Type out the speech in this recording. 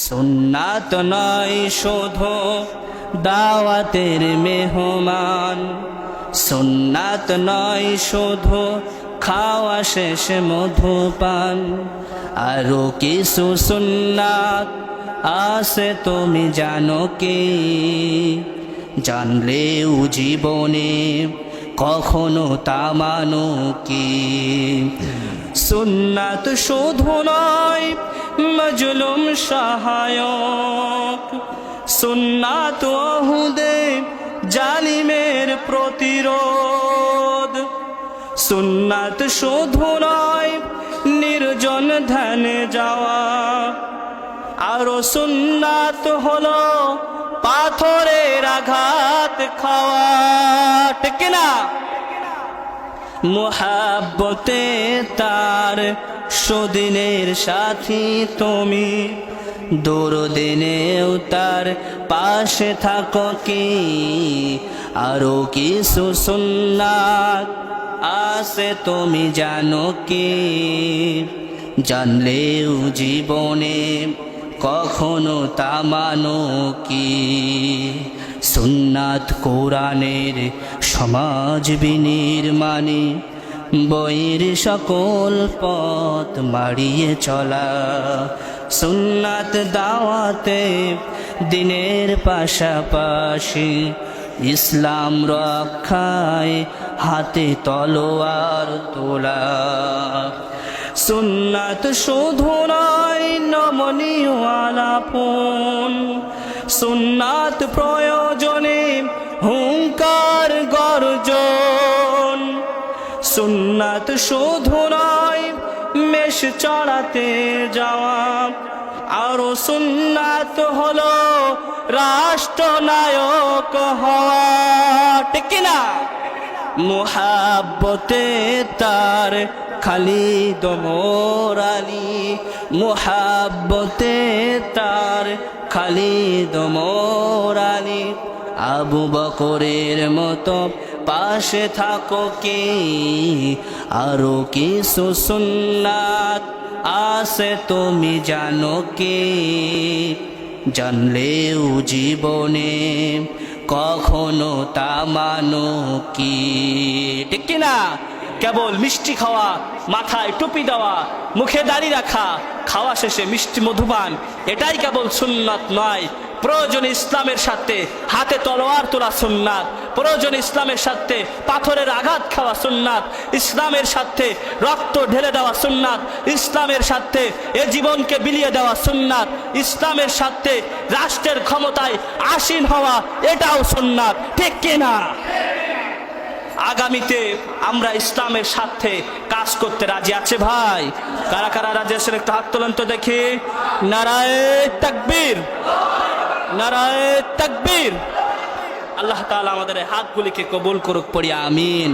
সুন্নাত নয় শুধু দাওয়াতের মেহমান, সুন্নাত নয় শুধু খাওয়া শেষ মধুপান, আরো কিছু সুন্নাত আছে তুমি জানো কি? জানলেও জীবনে কখনো তা মানো কি? সুন্নাত শুধু নয় মজলুম সহায়ক, সুন্নাত ওহুদে জালিমের প্রতিরোধ, সুন্নাত শুধু নয় নির্জন ধ্যানে যাওয়া, আরো সুন্নাত হলো পাথরের আঘাত খাওয়া, ঠিক না? মুহাব্বতে তার সুদিনের সাথী তুমি, দুর্দিনেও তার পাশে থাকো কি? আরো কিছু সুন্নাত আছে তুমি জানো কি? জানলেও জীবনে কখনো তা মানো কি? সুন্নাত কোরআনের সমাজ বিনির্মাণে, বইয়ের সকল পথ মাড়িয়ে চলা, সুন্নাত দাওয়াতে দিনের পাশাপাশি, ইসলাম রক্ষায় হাতে তলোয়ার তোলা। সুন্নাত শুধু নয় নমনীয় আলাপন, সুন্নাত প্রয়োজনে হুঙ্কার গর্জন, সুন্নাত শুধু নয় মেষ চড়াতে যাওয়া, আরো সুন্নাত হলো রাষ্ট্রনায়ক হওয়া, ঠিক না? মুহাব্বতে তার খালিদ মোর আলী, মুহাব্বতে তার খালিদ মোর আলী, আবু বকরের মতো পাশে থাকো কি? আরো কিছু সুন্নাত আছে তুমি জানো কি? জানলেও জীবনে কখনো তা মানো কি? ঠিক কিনা? কেবল মিষ্টি খাওয়া, মাথায় টুপি দেওয়া, মুখে দাড়ি রাখা, খাওয়া শেষে মিষ্টি মধুপান, এটাই কেবল সুন্নাত নয়। প্রয়োজনে ইসলামের সাথে হাতে তলোয়ার তোলা সুন্নাত, প্রয়োজনে ইসলামের সাথে পাথরের আঘাত খাওয়া সুন্নাত, ইসলামের সাথে রক্ত ঢেলে দেওয়া সুন্নাত, ইসলামের সাথে এ জীবনকে বিলিয়ে দেওয়া সুন্নাত, ইসলামের সাথে রাষ্ট্রের ক্ষমতায় আসীন হওয়া, এটাও সুন্নাত, ঠিক কিনা? আগামীতে আমরা ইসলামের সাথে কাজ করতে রাজি আছে ভাই? কারা কারা রাজি আছেন একটু হাত তোলেন তো দেখি। নারায়ে তাকবীর, নারায়ে তাকবীর। আল্লাহ তাআলা আমাদের হাতগুলিকে কবুল করুক, পড়ি আমিন।